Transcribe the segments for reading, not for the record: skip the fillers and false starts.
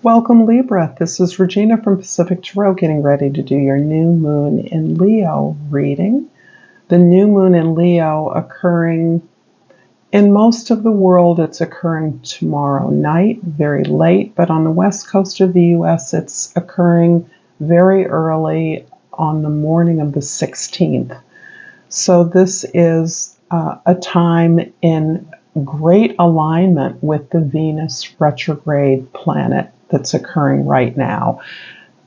Welcome, Libra. This is Regina from Pacific Tarot getting ready to do your new moon in Leo reading. The new moon in Leo occurring in most of the world, it's occurring tomorrow night, very late, but on the west coast of the U.S., it's occurring very early on the morning of the 16th. So this is a time in great alignment with the Venus retrograde planet that's occurring right now.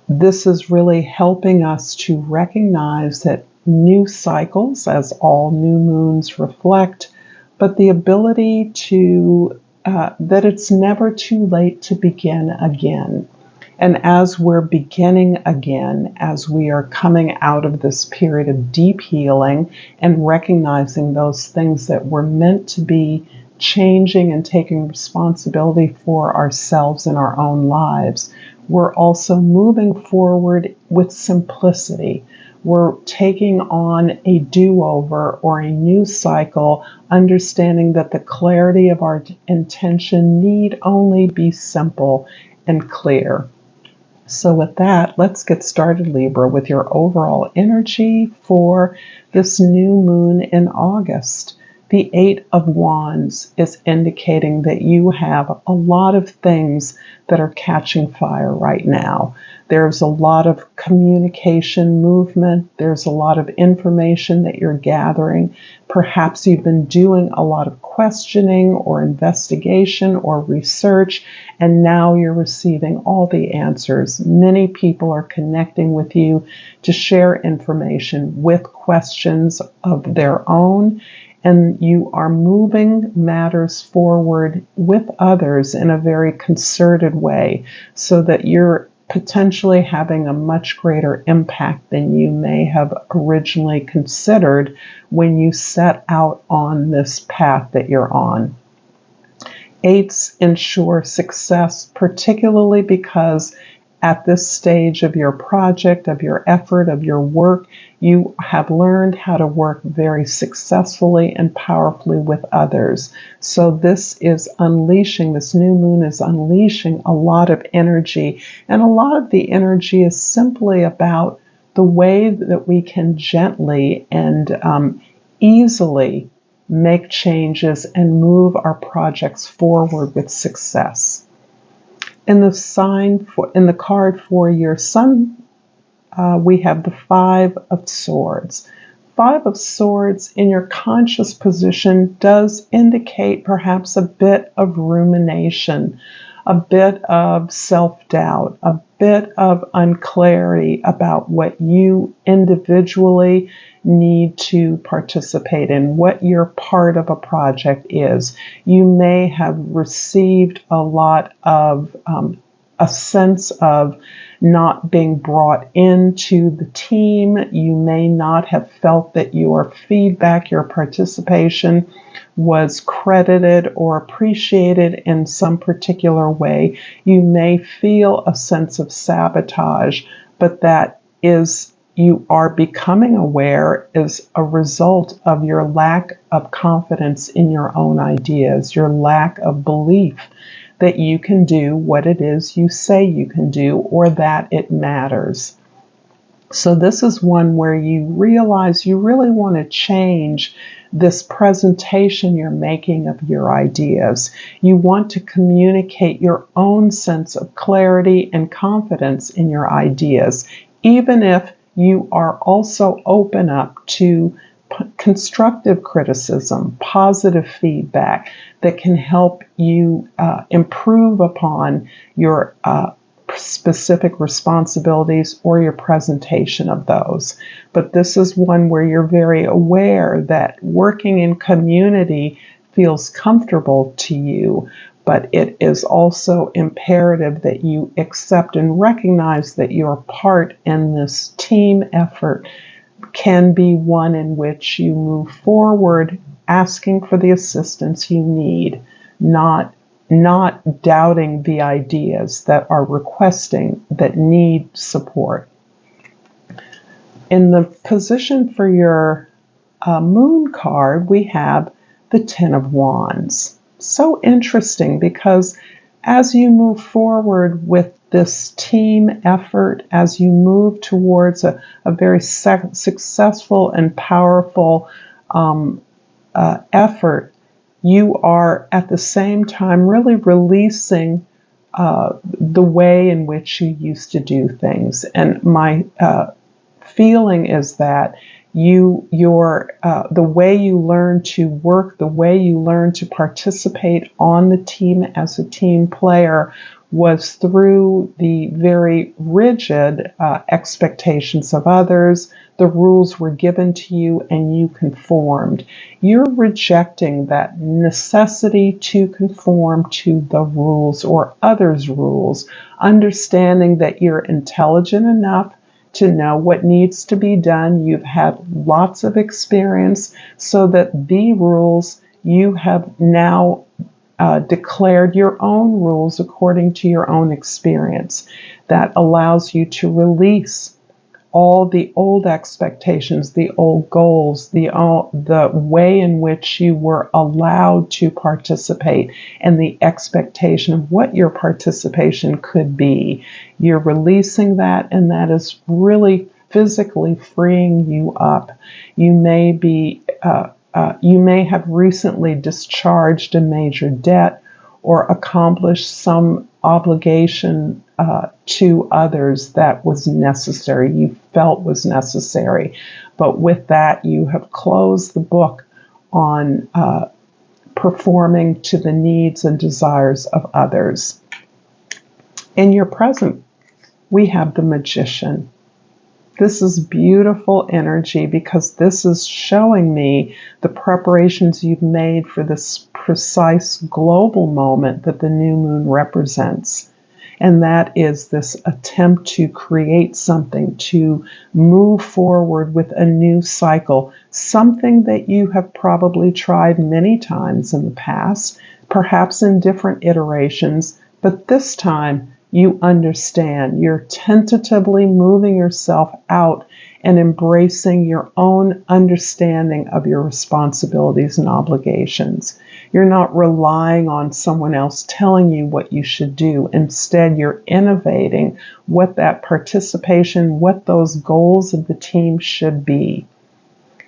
This is really helping us to recognize that new cycles, as all new moons reflect, but the ability to, that it's never too late to begin again. And as we're beginning again, as we are coming out of this period of deep healing and recognizing those things that were meant to be changing and taking responsibility for ourselves in our own lives, we're also moving forward with simplicity. We're taking on a do-over or a new cycle, understanding that the clarity of our intention need only be simple and clear. So with that, let's get started, Libra, with your overall energy for this new moon in August. The Eight of Wands is indicating that you have a lot of things that are catching fire right now. There's a lot of communication movement. There's a lot of information that you're gathering. Perhaps you've been doing a lot of questioning or investigation or research, and now you're receiving all the answers. Many people are connecting with you to share information with questions of their own, and you are moving matters forward with others in a very concerted way so that you're potentially having a much greater impact than you may have originally considered when you set out on this path that you're on. Eights ensure success, particularly because at this stage of your project, of your effort, of your work, you have learned how to work very successfully and powerfully with others. So this is unleashing, this new moon is unleashing a lot of energy. And a lot of the energy is simply about the way that we can gently and easily make changes and move our projects forward with success. In the card for your sun, we have the Five of Swords. Five of Swords in your conscious position does indicate perhaps a bit of rumination, a bit of self-doubt, a bit of unclarity about what you individually need to participate in, what your part of a project is. You may have received a lot of a sense of not being brought into the team. You may not have felt that your feedback, your participation was credited or appreciated in some particular way. You may feel a sense of sabotage, but that is, you are becoming aware is a result of your lack of confidence in your own ideas, your lack of belief that you can do what it is you say you can do or that it matters. So this is one where you realize you really want to change this presentation you're making of your ideas. You want to communicate your own sense of clarity and confidence in your ideas, even if you are also open up to constructive criticism, positive feedback that can help you improve upon your specific responsibilities or your presentation of those. But this is one where you're very aware that working in community feels comfortable to you, but it is also imperative that you accept and recognize that your part in this team effort can be one in which you move forward asking for the assistance you need, not doubting the ideas that are requesting, that need support. In the position for your moon card, we have the Ten of Wands. So interesting because as you move forward with this team effort, as you move towards a very successful and powerful effort, you are at the same time really releasing the way in which you used to do things. And my feeling is that the way you learn to work, the way you learn to participate on the team as a team player was through the very rigid expectations of others. The rules were given to you and you conformed. You're rejecting that necessity to conform to the rules or others' rules, understanding that you're intelligent enough to know what needs to be done. You've had lots of experience, so that the rules, you have now declared your own rules according to your own experience. That allows you to release all the old expectations, the old goals, the way in which you were allowed to participate, and the expectation of what your participation could be. You're releasing that, and that is really physically freeing you up. You may have recently discharged a major debt or accomplished some obligation to others that was necessary, you felt was necessary. But with that, you have closed the book on performing to the needs and desires of others. In your present, we have the Magician. This is beautiful energy because this is showing me the preparations you've made for this precise global moment that the new moon represents. And that is this attempt to create something, to move forward with a new cycle, something that you have probably tried many times in the past, perhaps in different iterations, but this time you understand. You're tentatively moving yourself out and embracing your own understanding of your responsibilities and obligations. You're not relying on someone else telling you what you should do. Instead, you're innovating what that participation, what those goals of the team should be.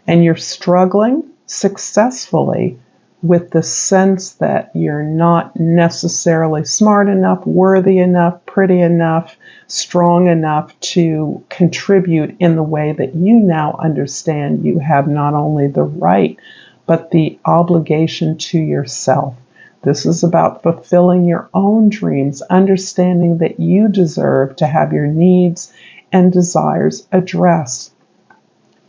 And you're struggling successfully with the sense that you're not necessarily smart enough, worthy enough, pretty enough, strong enough to contribute in the way that you now understand you have not only the right, but the obligation to yourself. This is about fulfilling your own dreams, understanding that you deserve to have your needs and desires addressed.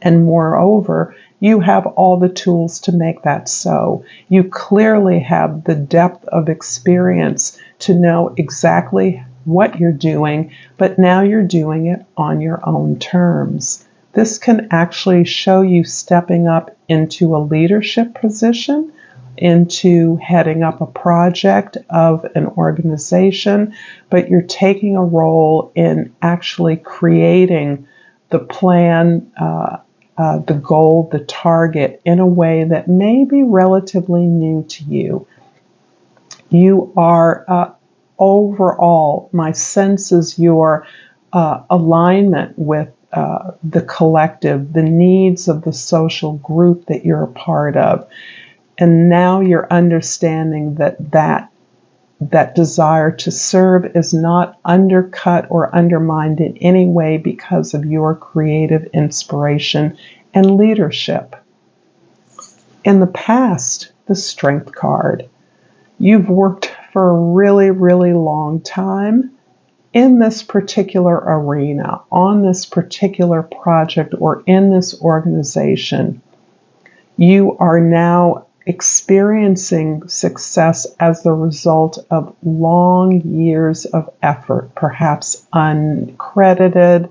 And moreover, you have all the tools to make that so. You clearly have the depth of experience to know exactly what you're doing, but now you're doing it on your own terms. This can actually show you stepping up into a leadership position, into heading up a project of an organization, but you're taking a role in actually creating the plan, the goal, the target in a way that may be relatively new to you. You are overall, my sense is your alignment with the collective, the needs of the social group that you're a part of. And now you're understanding that desire to serve is not undercut or undermined in any way because of your creative inspiration and leadership. In the past, the Strength card. You've worked for a really, really long time in this particular arena, on this particular project, or in this organization. You are now experiencing success as the result of long years of effort, perhaps uncredited,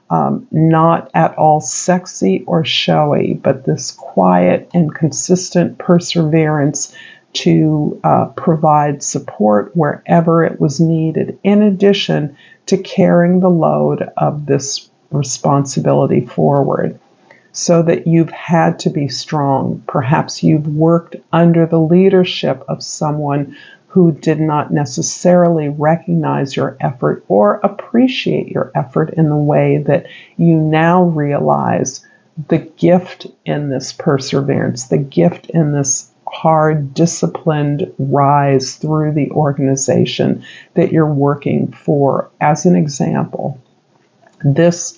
not at all sexy or showy, but this quiet and consistent perseverance to provide support wherever it was needed, in addition to carrying the load of this responsibility forward. So that you've had to be strong. Perhaps you've worked under the leadership of someone who did not necessarily recognize your effort or appreciate your effort in the way that you now realize the gift in this perseverance, the gift in this hard, disciplined rise through the organization that you're working for. As an example, this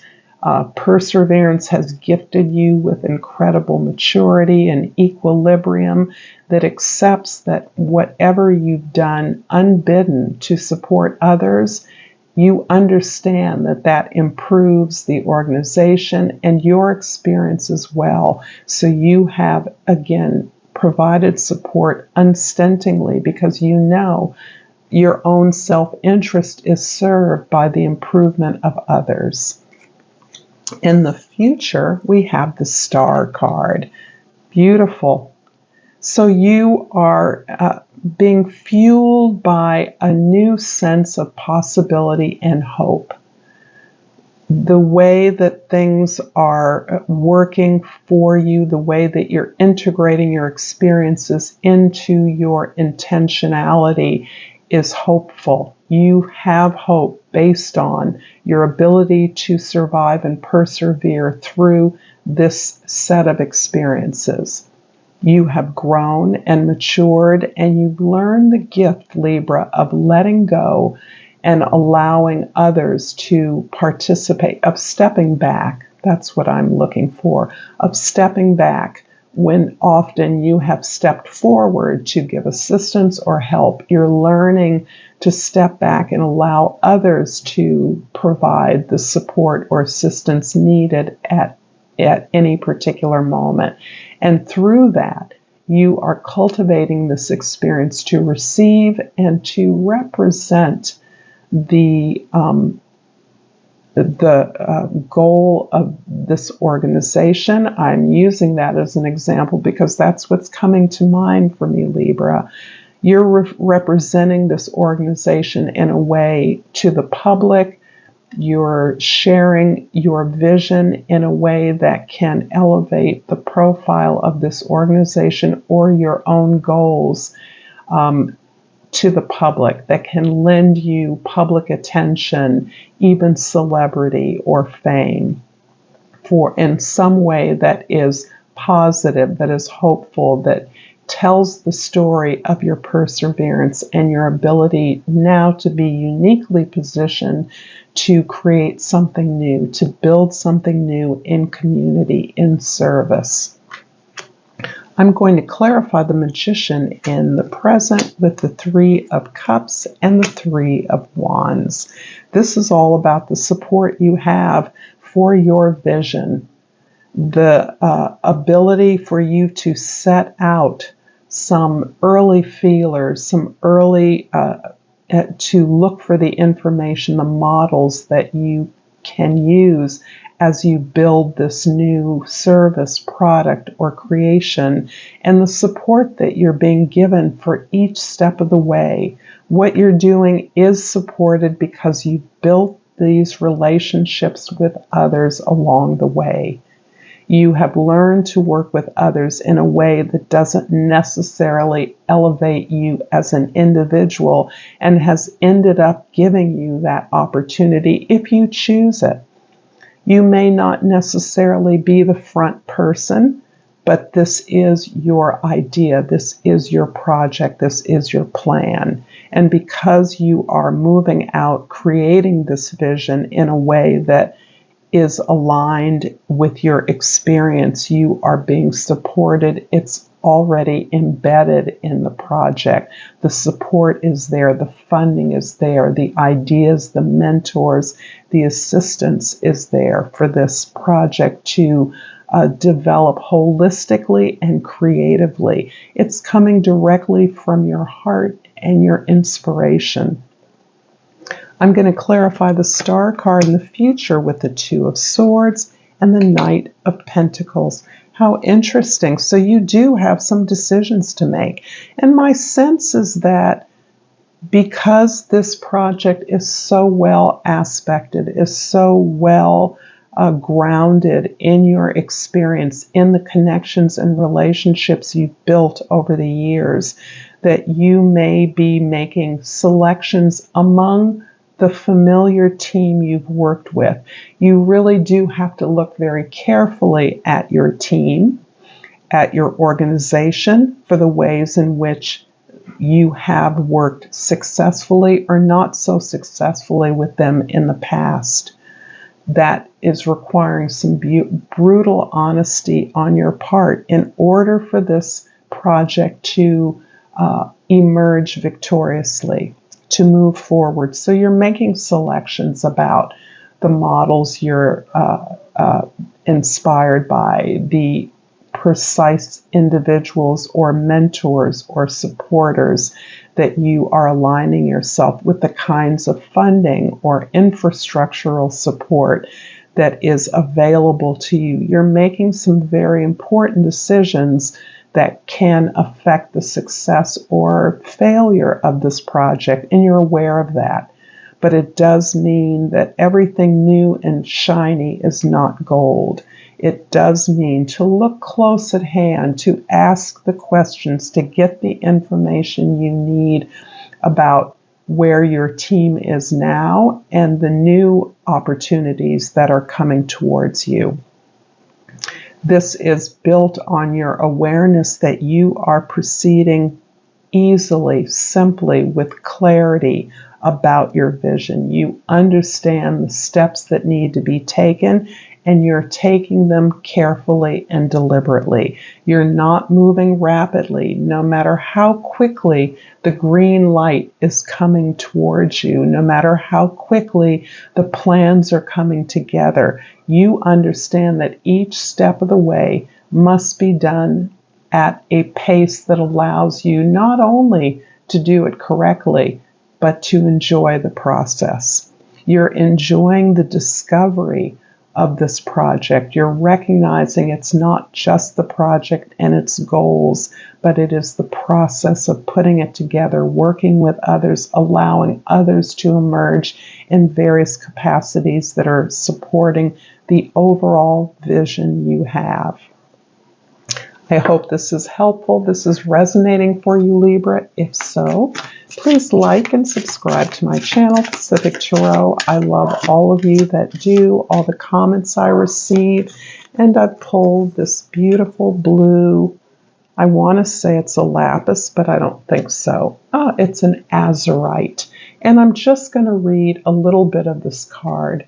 perseverance has gifted you with incredible maturity and equilibrium that accepts that whatever you've done unbidden to support others, you understand that that improves the organization and your experience as well. So you have, again, provided support unstintingly because you know your own self-interest is served by the improvement of others. In the future, we have the Star card. Beautiful. So you are being fueled by a new sense of possibility and hope. The way that things are working for you, the way that you're integrating your experiences into your intentionality is hopeful. You have hope based on your ability to survive and persevere through this set of experiences. You have grown and matured, and you've learned the gift, Libra, of letting go and allowing others to participate, of stepping back. That's what I'm looking for, of stepping back when often you have stepped forward to give assistance or help. You're learning to step back and allow others to provide the support or assistance needed at any particular moment. And through that, you are cultivating this experience to receive and to represent the goal of this organization. I'm using that as an example because that's what's coming to mind for me, Libra. You're representing this organization in a way to the public. You're sharing your vision in a way that can elevate the profile of this organization or your own goals to the public, that can lend you public attention, even celebrity or fame, for in some way that is positive, that is hopeful, that tells the story of your perseverance and your ability now to be uniquely positioned to create something new, to build something new in community, in service. I'm going to clarify the Magician in the present with the Three of Cups and the Three of Wands. This is all about the support you have for your vision, the ability for you to set out some early feelers, some early, to look for the information, the models that you can use as you build this new service, product, or creation, and the support that you're being given for each step of the way. What you're doing is supported because you built these relationships with others along the way. You have learned to work with others in a way that doesn't necessarily elevate you as an individual and has ended up giving you that opportunity if you choose it. You may not necessarily be the front person, but this is your idea, this is your project, this is your plan. And because you are moving out, creating this vision in a way that is aligned with your experience, you are being supported. It's already embedded in the project. The support is there, the funding is there, the ideas, the mentors, the assistance is there for this project to develop holistically and creatively. It's coming directly from your heart and your inspiration. I'm going to clarify the Star card in the future with the Two of Swords and the Knight of Pentacles. How interesting. So you do have some decisions to make. And my sense is that because this project is so well aspected, is so well grounded in your experience, in the connections and relationships you've built over the years, that you may be making selections among the familiar team you've worked with. You really do have to look very carefully at your team, at your organization, for the ways in which you have worked successfully or not so successfully with them in the past. That is requiring some brutal honesty on your part in order for this project to emerge victoriously, to move forward. So you're making selections about the models you're inspired by, the precise individuals or mentors or supporters that you are aligning yourself with, the kinds of funding or infrastructural support that is available to you. You're making some very important decisions that can affect the success or failure of this project, and you're aware of that. But it does mean that everything new and shiny is not gold. It does mean to look close at hand, to ask the questions, to get the information you need about where your team is now and the new opportunities that are coming towards you. This is built on your awareness that you are proceeding easily, simply, with clarity about your vision. You understand the steps that need to be taken, and you're taking them carefully and deliberately. You're not moving rapidly, no matter how quickly the green light is coming towards you, no matter how quickly the plans are coming together. You understand that each step of the way must be done at a pace that allows you not only to do it correctly, but to enjoy the process. You're enjoying the discovery of this project. You're recognizing it's not just the project and its goals, but it is the process of putting it together, working with others, allowing others to emerge in various capacities that are supporting the overall vision you have. I hope this is helpful. This is resonating for you, Libra. If so, please like and subscribe to my channel, Pacific Tarot. I love all of you that do, all the comments I receive. And I've pulled this beautiful blue, I want to say it's a lapis, but I don't think so. It's an azurite. And I'm just going to read a little bit of this card.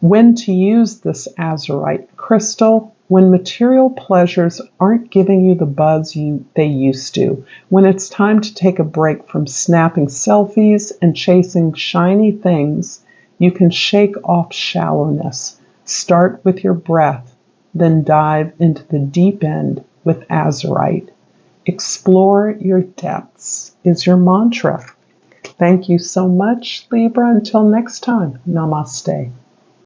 When to use this azurite crystal: when material pleasures aren't giving you the buzz they used to, when it's time to take a break from snapping selfies and chasing shiny things, you can shake off shallowness. Start with your breath, then dive into the deep end with azurite. Explore your depths is your mantra. Thank you so much, Libra. Until next time, namaste.